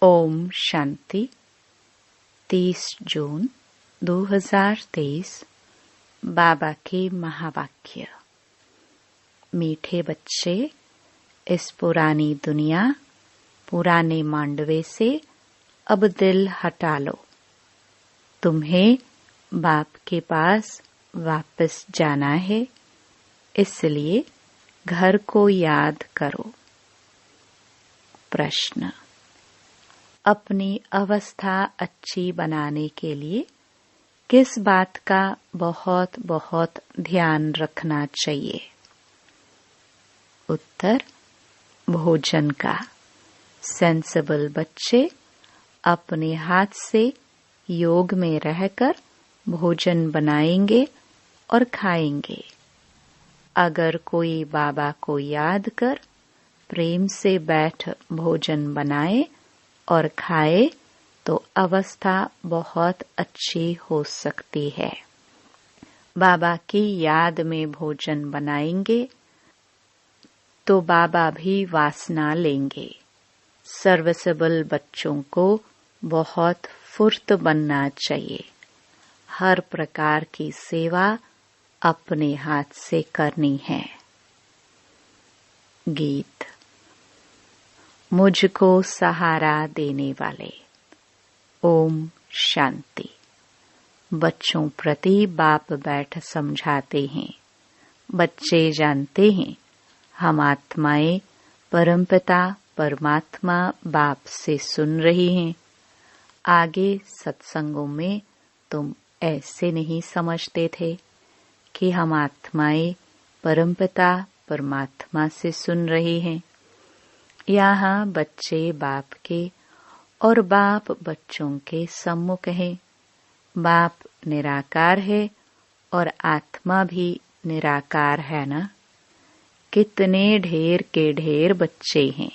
ओम शांति। 30 जून 2023। बाबा के महावाक्य। मीठे बच्चे, इस पुरानी दुनिया, पुराने मांडवे से अब दिल हटा लो। तुम्हें बाप के पास वापस जाना है, इसलिए घर को याद करो। प्रश्न। अपनी अवस्था अच्छी बनाने के लिए किस बात का बहुत बहुत ध्यान रखना चाहिए? उत्तर, भोजन का। सेंसिबल बच्चे अपने हाथ से योग में रहकर भोजन बनाएंगे और खाएंगे। अगर कोई बाबा को याद कर प्रेम से बैठ भोजन बनाए और खाए तो अवस्था बहुत अच्छी हो सकती है। बाबा की याद में भोजन बनाएंगे तो बाबा भी वासना लेंगे। सर्विसेबल बच्चों को बहुत फुर्त बनना चाहिए। हर प्रकार की सेवा अपने हाथ से करनी है। गीत। मुझको सहारा देने वाले। ओम शांति। बच्चों प्रति बाप बैठ समझाते हैं। बच्चे जानते हैं हम आत्माएं परमपिता परमात्मा बाप से सुन रही हैं। आगे सत्संगों में तुम ऐसे नहीं समझते थे कि हम आत्माएं परमपिता परमात्मा से सुन रही हैं। यहाँ बच्चे बाप के और बाप बच्चों के सम्मुख हैं। बाप निराकार है और आत्मा भी निराकार है ना। कितने ढेर के ढेर बच्चे हैं,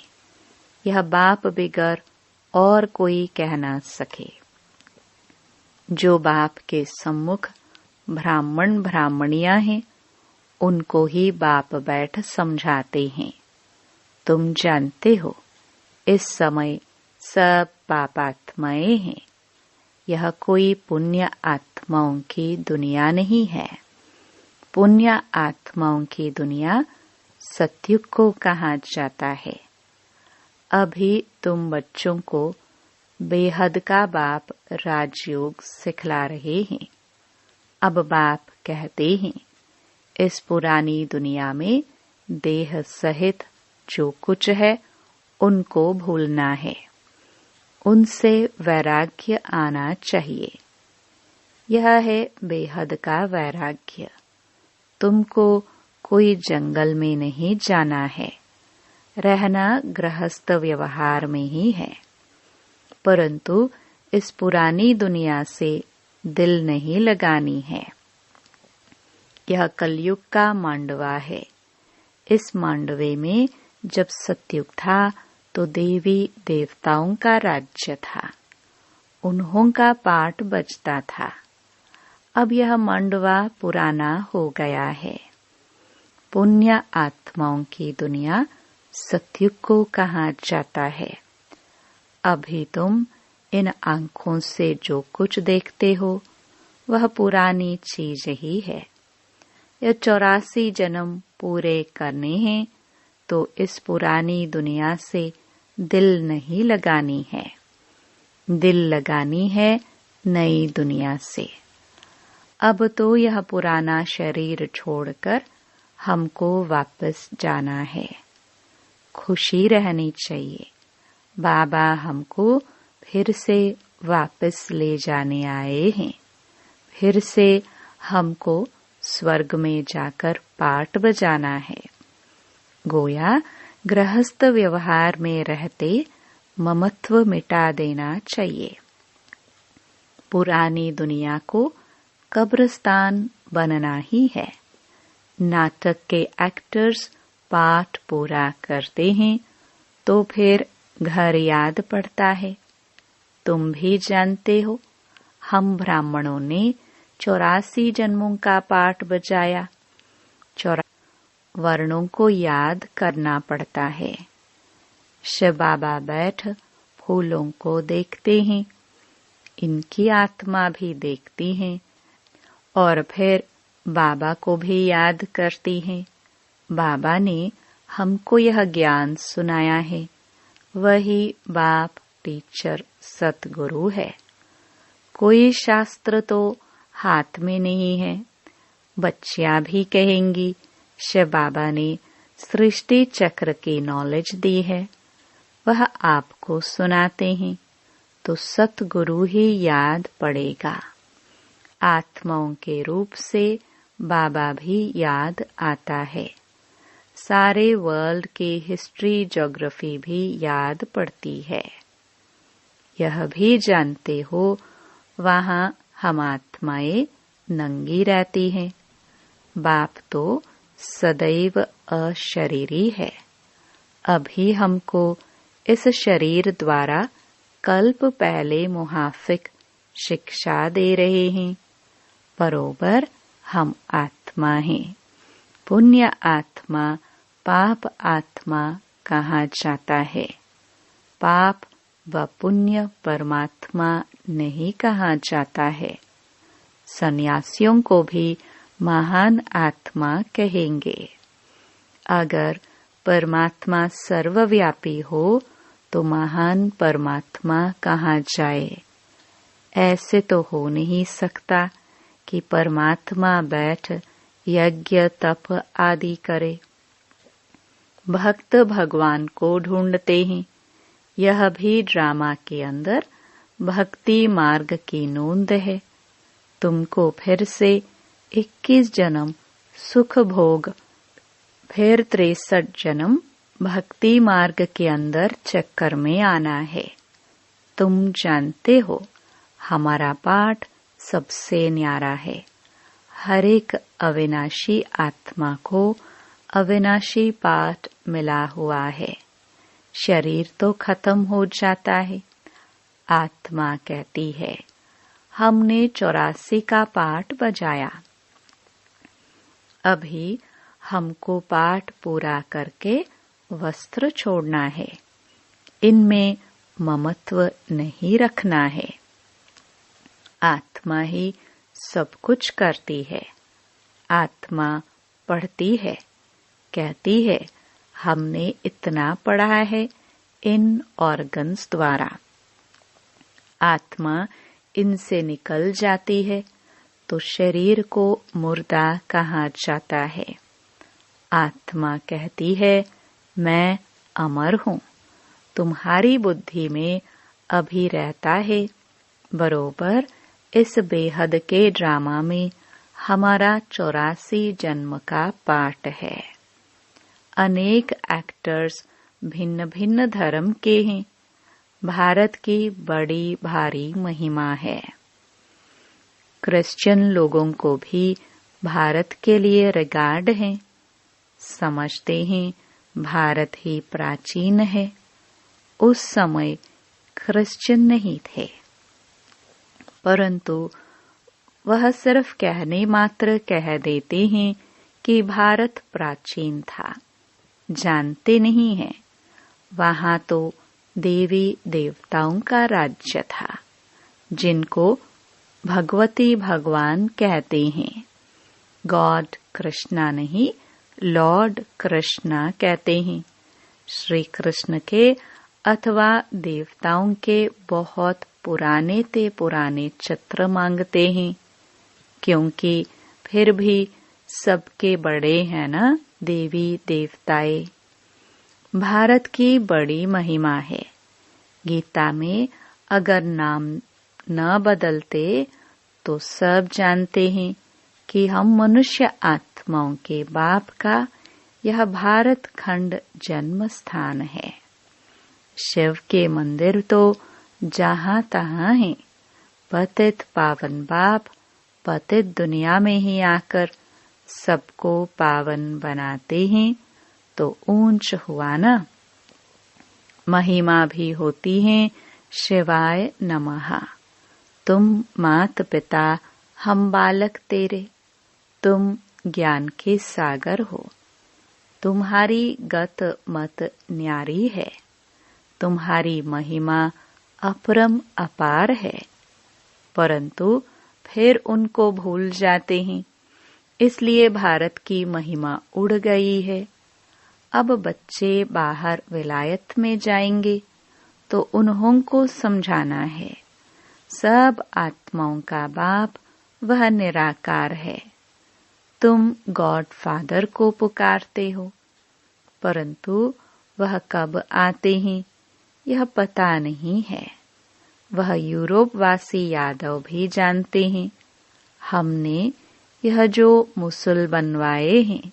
यह बाप बिगर और कोई कह ना सके। जो बाप के सम्मुख ब्राह्मण ब्राह्मणियां हैं, उनको ही बाप बैठ समझाते हैं। तुम जानते हो इस समय सब पापात्माएं हैं। यह कोई पुण्य आत्माओं की दुनिया नहीं है। पुण्य आत्माओं की दुनिया सतयुग को कहा जाता है। अभी तुम बच्चों को बेहद का बाप राजयोग सिखला रहे हैं। अब बाप कहते हैं इस पुरानी दुनिया में देह सहित जो कुछ है उनको भूलना है। उनसे वैराग्य आना चाहिए। यह है बेहद का वैराग्य। तुमको कोई जंगल में नहीं जाना है। रहना गृहस्थ व्यवहार में ही है। परंतु इस पुरानी दुनिया से दिल नहीं लगानी है। यह कलयुग का मांडवा है। इस मांडवे में जब सतयुग था तो देवी देवताओं का राज्य था। उन्हों का पाठ बजता था। अब यह मांडवा पुराना हो गया है। पुण्य आत्माओं की दुनिया सतयुग को कहा जाता है। अभी तुम इन आंखों से जो कुछ देखते हो वह पुरानी चीज ही है। यह 84 जन्म पूरे करने हैं तो इस पुरानी दुनिया से दिल नहीं लगानी है। दिल लगानी है नई दुनिया से। अब तो यह पुराना शरीर छोड़कर हमको वापस जाना है। खुशी रहनी चाहिए। बाबा हमको फिर से वापस ले जाने आए हैं। फिर से हमको स्वर्ग में जाकर पाठ बजाना है। गोया गृहस्थ व्यवहार में रहते ममत्व मिटा देना चाहिए। पुरानी दुनिया को कब्रिस्तान बनना ही है। नाटक के एक्टर्स पाठ पूरा करते हैं तो फिर घर याद पड़ता है। तुम भी जानते हो हम ब्राह्मणों ने 84 जन्मों का पाठ बजाया। वर्णों को याद करना पड़ता है। शिव बाबा बैठ फूलों को देखते हैं, इनकी आत्मा भी देखती है और फिर बाबा को भी याद करती है। बाबा ने हमको यह ज्ञान सुनाया है। वही बाप, टीचर, सतगुरु है। कोई शास्त्र तो हाथ में नहीं है। बच्चियां भी कहेंगी शिव बाबा ने सृष्टि चक्र की नॉलेज दी है, वह आपको सुनाते हैं, तो सतगुरु ही याद पड़ेगा। आत्माओं के रूप से बाबा भी याद आता है। सारे वर्ल्ड की हिस्ट्री, ज्योग्राफी भी याद पड़ती है। यह भी जानते हो वहाँ हम आत्माएं नंगी रहती हैं। बाप तो सदैव अशरीरी है। अभी हमको इस शरीर द्वारा कल्प पहले मुहाफिक शिक्षा दे रहे हैं। बरोबर हम आत्मा हैं। पुण्य आत्मा, पाप आत्मा कहा जाता है। पाप व पुण्य परमात्मा नहीं कहा जाता है। सन्यासियों को भी महान आत्मा कहेंगे। अगर परमात्मा सर्वव्यापी हो तो महान परमात्मा कहा जाए। ऐसे तो हो नहीं सकता कि परमात्मा बैठ यज्ञ तप आदि करे। भक्त भगवान को ढूंढते हैं। यह भी ड्रामा के अंदर भक्ति मार्ग की नोंद है। तुमको फिर से 21 जन्म सुख भोग, फिर 63 जन्म भक्ति मार्ग के अंदर चक्कर में आना है। तुम जानते हो हमारा पाठ सबसे न्यारा है। हर एक अविनाशी आत्मा को अविनाशी पाठ मिला हुआ है। शरीर तो खत्म हो जाता है। आत्मा कहती है हमने 84 का पाठ बजाया, अभी हमको पाठ पूरा करके वस्त्र छोड़ना है। इनमें ममत्व नहीं रखना है। आत्मा ही सब कुछ करती है। आत्मा पढ़ती है, कहती है हमने इतना पढ़ा है इन ऑर्गन्स द्वारा। आत्मा इनसे निकल जाती है तो शरीर को मुर्दा कहा जाता है। आत्मा कहती है मैं अमर हूँ। तुम्हारी बुद्धि में अभी रहता है। बरोबर इस बेहद के ड्रामा में हमारा 84 जन्म का पाठ है। अनेक एक्टर्स भिन्न भिन्न धर्म के हैं। भारत की बड़ी भारी महिमा है। क्रिश्चियन लोगों को भी भारत के लिए रिगार्ड है। समझते हैं भारत ही प्राचीन है। उस समय क्रिश्चियन नहीं थे, परंतु वह सिर्फ कहने मात्र कह देते हैं कि भारत प्राचीन था। जानते नहीं हैं वहां तो देवी देवताओं का राज्य था, जिनको भगवती भगवान कहते हैं। गॉड कृष्णा नहीं, लॉर्ड कृष्णा कहते हैं। श्री कृष्ण के अथवा देवताओं के बहुत पुराने ते पुराने चित्र मांगते हैं, क्योंकि फिर भी सबके बड़े हैं ना देवी देवताएं। भारत की बड़ी महिमा है। गीता में अगर नाम न बदलते तो सब जानते हैं कि हम मनुष्य आत्माओं के बाप का यह भारत खंड जन्म स्थान है। शिव के मंदिर तो जहाँ तहाँ हैं। पतित पावन बाप पतित दुनिया में ही आकर सबको पावन बनाते हैं, तो ऊंच हुआ ना। महिमा भी होती है शिवाय नमः। तुम मात पिता, हम बालक तेरे। तुम ज्ञान के सागर हो। तुम्हारी गत मत न्यारी है। तुम्हारी महिमा अपरम अपार है, परंतु फिर उनको भूल जाते हैं। इसलिए भारत की महिमा उड़ गई है। अब बच्चे बाहर विलायत में जाएंगे तो उन्हों को समझाना है, सब आत्माओं का बाप वह निराकार है। तुम गॉड फादर को पुकारते हो, परंतु वह कब आते हैं यह पता नहीं है। वह यूरोप वासी यादव भी जानते हैं। हमने यह जो मुसल बनवाए हैं,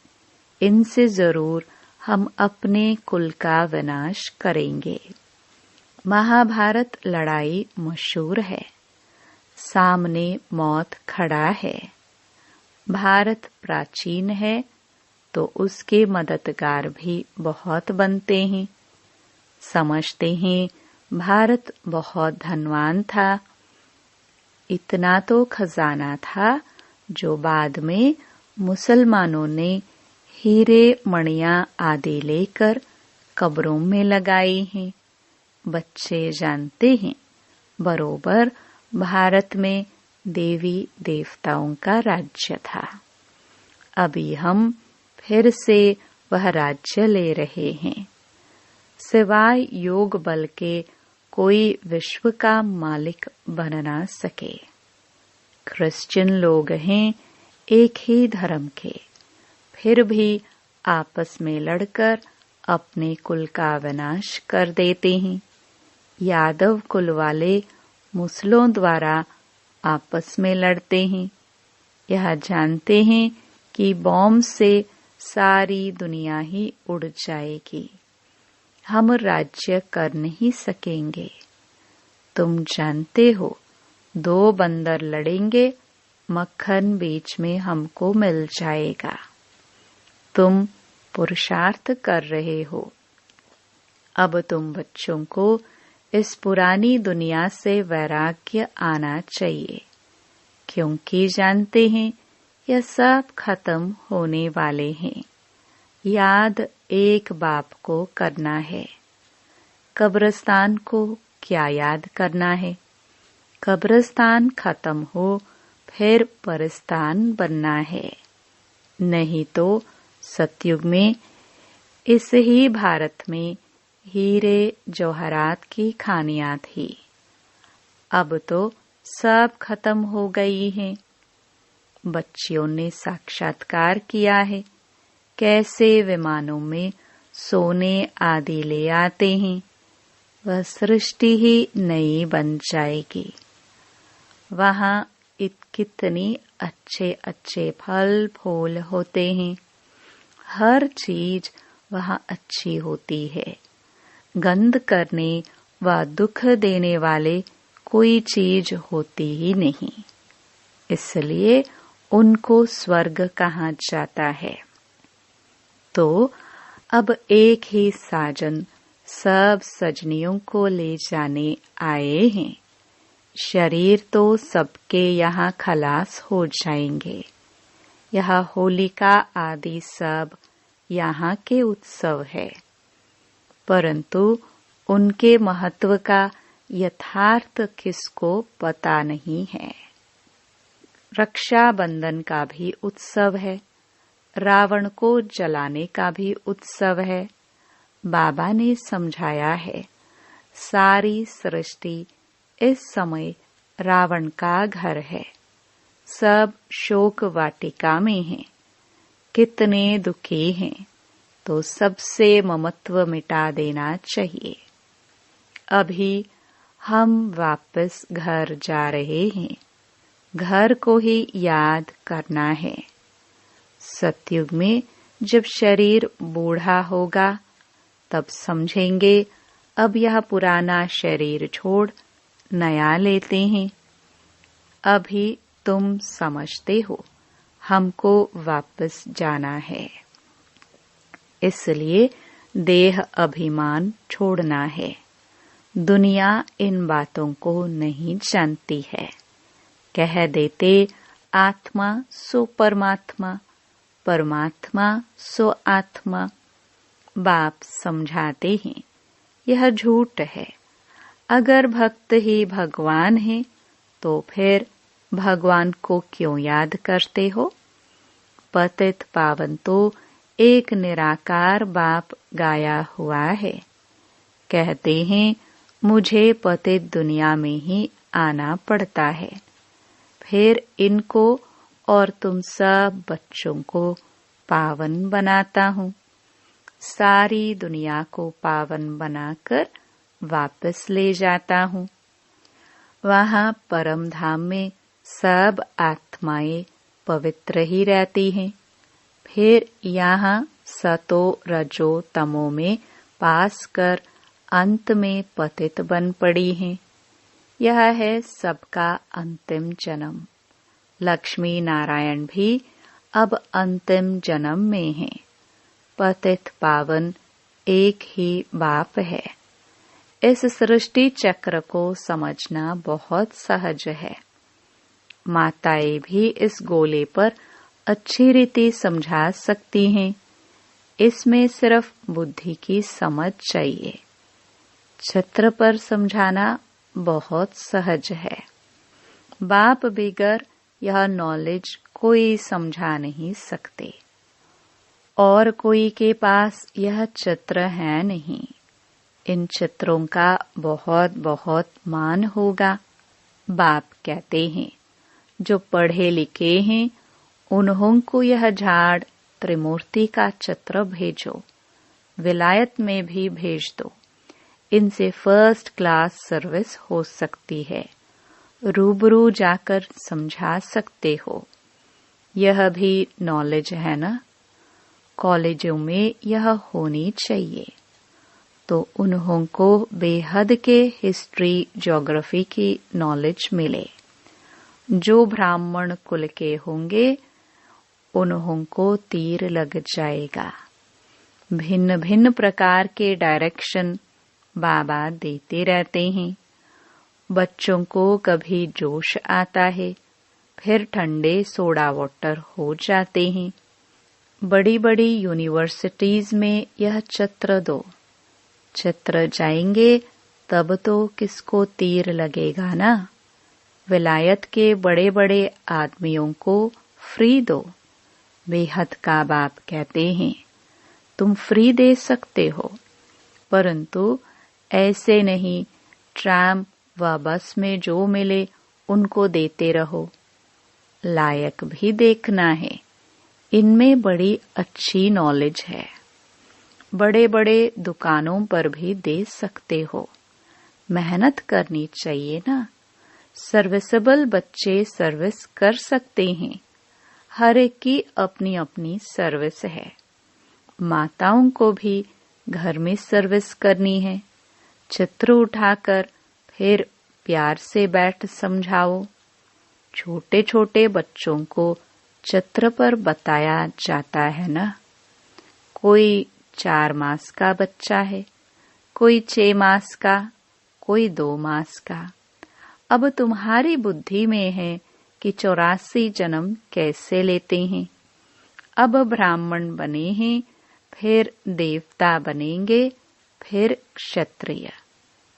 इनसे जरूर हम अपने कुल का विनाश करेंगे। महाभारत लड़ाई मशहूर है, सामने मौत खड़ा है। भारत प्राचीन है तो उसके मददगार भी बहुत बनते हैं। समझते हैं भारत बहुत धनवान था। इतना तो खजाना था जो बाद में मुसलमानों ने हीरे मणियां आदि लेकर कब्रों में लगाई हैं। बच्चे जानते हैं बरोबर भारत में देवी देवताओं का राज्य था। अभी हम फिर से वह राज्य ले रहे हैं। सिवाय योग बल के कोई विश्व का मालिक बन ना सके। क्रिश्चियन लोग हैं एक ही धर्म के, फिर भी आपस में लड़कर अपने कुल का विनाश कर देते हैं। यादव कुल वाले मुसलों द्वारा आपस में लड़ते हैं। यह जानते हैं कि बॉम्ब से सारी दुनिया ही उड़ जाएगी। हम राज्य कर नहीं सकेंगे। तुम जानते हो, 2 बंदर लड़ेंगे, मक्खन बीच में हमको मिल जाएगा। तुम पुरुषार्थ कर रहे हो। अब तुम बच्चों को इस पुरानी दुनिया से वैराग्य आना चाहिए, क्योंकि जानते हैं यह सब खत्म होने वाले हैं। याद एक बाप को करना है। कब्रिस्तान को क्या याद करना है? कब्रिस्तान खत्म हो फिर परस्तान बनना है। नहीं तो सतयुग में इस ही भारत में हीरे जवाहरात की खानियां थी। अब तो सब खत्म हो गई हैं। बच्चियों ने साक्षात्कार किया है कैसे विमानों में सोने आदि ले आते हैं। वह सृष्टि ही नई बन जाएगी। वहाँ कितनी अच्छे अच्छे फल फूल होते हैं। हर चीज वहाँ अच्छी होती है। गंध करने व दुख देने वाले कोई चीज होती ही नहीं। इसलिए उनको स्वर्ग कहा जाता है। तो अब एक ही साजन सब सजनियों को ले जाने आए हैं। शरीर तो सबके यहाँ खलास हो जाएंगे। यह होलिका आदि सब यहाँ के उत्सव है, परंतु उनके महत्व का यथार्थ किसको पता नहीं है। रक्षाबंधन का भी उत्सव है, रावण को जलाने का भी उत्सव है। बाबा ने समझाया है, सारी सृष्टि इस समय रावण का घर है। सब शोक वाटिका में हैं। कितने दुखी हैं, तो सबसे ममत्व मिटा देना चाहिए। अभी हम वापस घर जा रहे हैं। घर को ही याद करना है। सतयुग में जब शरीर बूढ़ा होगा तब समझेंगे अब यह पुराना शरीर छोड़ नया लेते हैं। अभी तुम समझते हो हमको वापस जाना है, इसलिए देह अभिमान छोड़ना है। दुनिया इन बातों को नहीं जानती है। कह देते आत्मा सो परमात्मा, परमात्मा सो आत्मा। बाप समझाते हैं यह झूठ है। अगर भक्त ही भगवान है तो फिर भगवान को क्यों याद करते हो? पतित पावन तो एक निराकार बाप गाया हुआ है। कहते हैं मुझे पतित दुनिया में ही आना पड़ता है, फिर इनको और तुम सब बच्चों को पावन बनाता हूँ। सारी दुनिया को पावन बनाकर वापस ले जाता हूँ। वहाँ परम धाम में सब आत्माएं पवित्र ही रहती हैं। फिर यहाँ सतो रजो तमो में पास कर अंत में पतित बन पड़ी हैं। यह है सबका अंतिम जन्म। लक्ष्मी नारायण भी अब अंतिम जन्म में हैं। पतित पावन एक ही बाप है। इस सृष्टि चक्र को समझना बहुत सहज है। माताएं भी इस गोले पर अच्छी रीति समझा सकती हैं। इसमें सिर्फ बुद्धि की समझ चाहिए। छत्र पर समझाना बहुत सहज है। बाप बिगर यह नॉलेज कोई समझा नहीं सकते, और कोई के पास यह चित्र है नहीं। इन चित्रों का बहुत बहुत मान होगा। बाप कहते हैं जो पढ़े लिखे हैं उन्हों को यह झाड़ त्रिमूर्ति का चित्र भेजो, विलायत में भी भेज दो। इनसे फर्स्ट क्लास सर्विस हो सकती है। रूबरू जाकर समझा सकते हो। यह भी नॉलेज है ना? कॉलेजों में यह होनी चाहिए। तो उन्हों को बेहद के हिस्ट्री ज्योग्राफी की नॉलेज मिले। जो ब्राह्मण कुल के होंगे उन्हों को तीर लग जाएगा। भिन्न भिन्न प्रकार के डायरेक्शन बाबा देते रहते हैं। बच्चों को कभी जोश आता है, फिर ठंडे सोडा वाटर हो जाते हैं। बड़ी बड़ी यूनिवर्सिटीज में यह चित्र दो। चित्र जाएंगे तब तो किसको तीर लगेगा ना? विलायत के बड़े बड़े आदमियों को फ्री दो। बेहद का बाप कहते हैं तुम फ्री दे सकते हो, परंतु ऐसे नहीं ट्राम व बस में जो मिले उनको देते रहो। लायक भी देखना है। इनमें बड़ी अच्छी नॉलेज है। बड़े बड़े दुकानों पर भी दे सकते हो। मेहनत करनी चाहिए ना। सर्विसेबल बच्चे सर्विस कर सकते हैं। हर एक की अपनी अपनी सर्विस है। माताओं को भी घर में सर्विस करनी है। चित्र उठाकर फिर प्यार से बैठ समझाओ। छोटे छोटे बच्चों को चित्र पर बताया जाता है ना। कोई 4 मास का बच्चा है, कोई 6 मास का, कोई 2 मास का। अब तुम्हारी बुद्धि में है कि 84 जन्म कैसे लेते हैं। अब ब्राह्मण बने हैं, फिर देवता बनेंगे, फिर क्षत्रिय।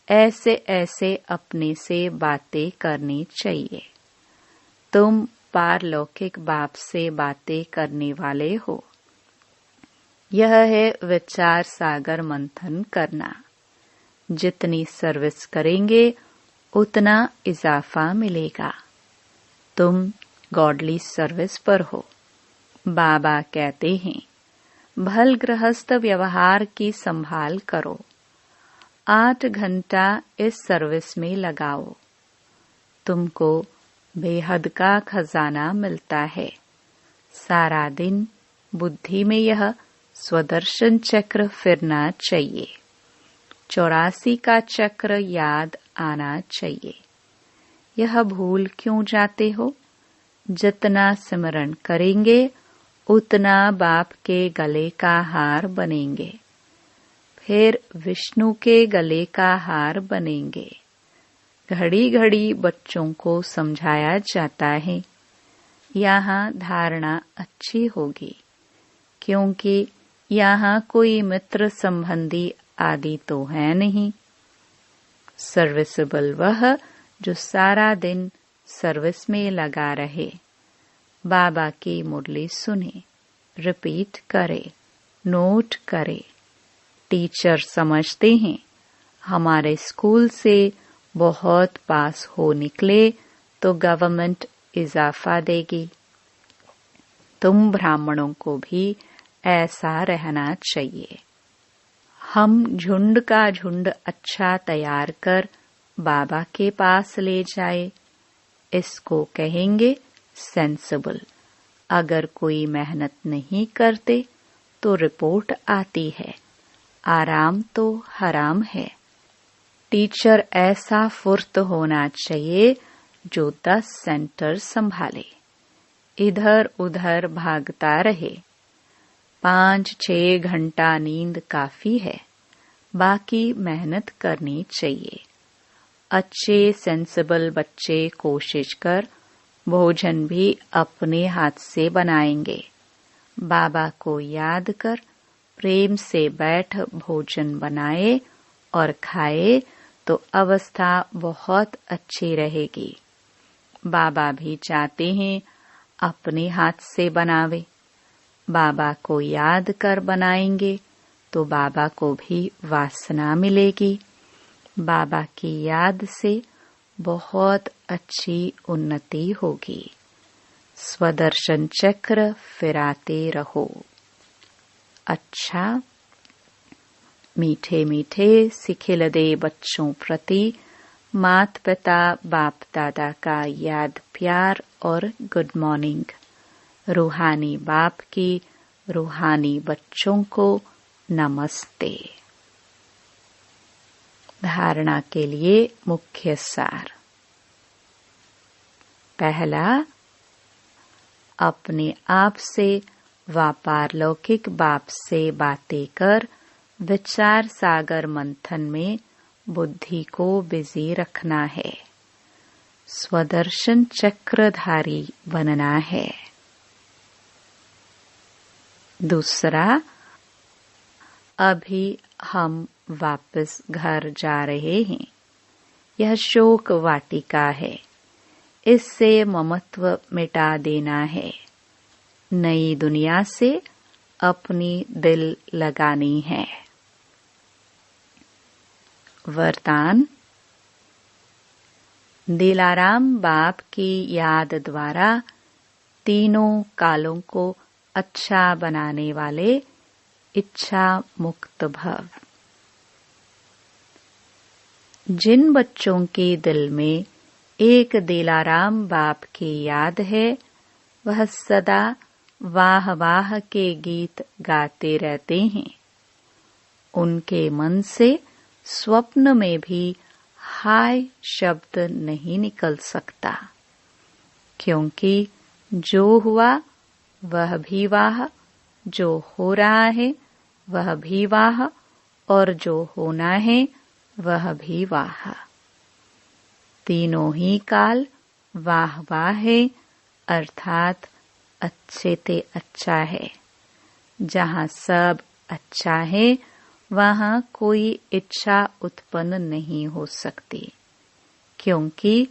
ऐसे ऐसे अपने से बातें करनी चाहिए। तुम पारलौकिक बाप से बातें करने वाले हो। यह है विचार सागर मंथन करना। जितनी सर्विस करेंगे उतना इजाफा मिलेगा। तुम गॉडली सर्विस पर हो। बाबा कहते हैं भल गृहस्थ व्यवहार की संभाल करो। 8 घंटा इस सर्विस में लगाओ। तुमको बेहद का खजाना मिलता है। सारा दिन बुद्धि में यह स्वदर्शन चक्र फिरना चाहिए। 84 का चक्र याद आना चाहिए। यह भूल क्यों जाते हो? जितना सिमरन करेंगे उतना बाप के गले का हार बनेंगे, फिर विष्णु के गले का हार बनेंगे। घड़ी घड़ी बच्चों को समझाया जाता है। यहाँ धारणा अच्छी होगी, क्योंकि यहाँ कोई मित्र संबंधी आदि तो है नहीं। सर्विसेबल वह जो सारा दिन सर्विस में लगा रहे, बाबा की मुरली सुने, रिपीट करे, नोट करे। टीचर समझते हैं हमारे स्कूल से बहुत पास हो निकले तो गवर्नमेंट इजाफा देगी। तुम ब्राह्मणों को भी ऐसा रहना चाहिए। हम झुंड का झुंड अच्छा तैयार कर बाबा के पास ले जाए, इसको कहेंगे सेंसिबल। अगर कोई मेहनत नहीं करते तो रिपोर्ट आती है, आराम तो हराम है। टीचर ऐसा फुर्त होना चाहिए जो 10 सेंटर संभाले, इधर उधर भागता रहे। 5-6 घंटा नींद काफी है, बाकी मेहनत करनी चाहिए। अच्छे सेंसिबल बच्चे कोशिश कर भोजन भी अपने हाथ से बनाएंगे। बाबा को याद कर प्रेम से बैठ भोजन बनाए और खाए तो अवस्था बहुत अच्छी रहेगी। बाबा भी चाहते हैं अपने हाथ से बनावे। बाबा को याद कर बनाएंगे तो बाबा को भी वासना मिलेगी। बाबा की याद से बहुत अच्छी उन्नति होगी। स्वदर्शन चक्र फिराते रहो। अच्छा, मीठे मीठे सिखिलदे बच्चों प्रति माता पिता बाप दादा का याद प्यार और गुड मॉर्निंग। रूहानी बाप की रूहानी बच्चों को नमस्ते। धारणा के लिए मुख्य सार। पहला, अपने आप से व पारलौकिक बाप से बातें कर विचार सागर मंथन में बुद्धि को बिजी रखना है। स्वदर्शन चक्रधारी बनना है। दूसरा, अभी हम वापस घर जा रहे हैं। यह शोक वाटिका है, इससे ममत्व मिटा देना है। नई दुनिया से अपनी दिल लगानी है। वरदान। दिलाराम बाप की याद द्वारा तीनों कालों को अच्छा बनाने वाले इच्छा मुक्त भव। जिन बच्चों के दिल में एक दिलाराम बाप की याद है, वह सदा वाह वाह के गीत गाते रहते हैं। उनके मन से स्वप्न में भी हाय शब्द नहीं निकल सकता, क्योंकि जो हुआ वह भी वाह, जो हो रहा है वह भी वाह, और जो होना है वह भी वाह। तीनों ही काल वाह वाह है, अर्थात अच्छे ते अच्छा है। जहाँ सब अच्छा है वहाँ कोई इच्छा उत्पन्न नहीं हो सकती, क्योंकि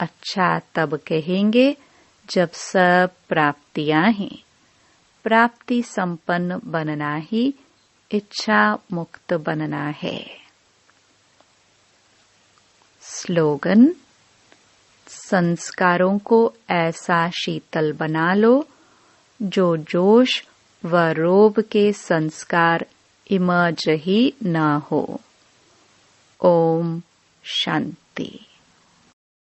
अच्छा तब कहेंगे जब सब प्राप्तियां हैं। प्राप्ति संपन्न बनना ही इच्छा मुक्त बनना है। स्लोगन। संस्कारों को ऐसा शीतल बना लो जो जोश व रोब के संस्कार इमर्ज ही न हो। ओम शांति।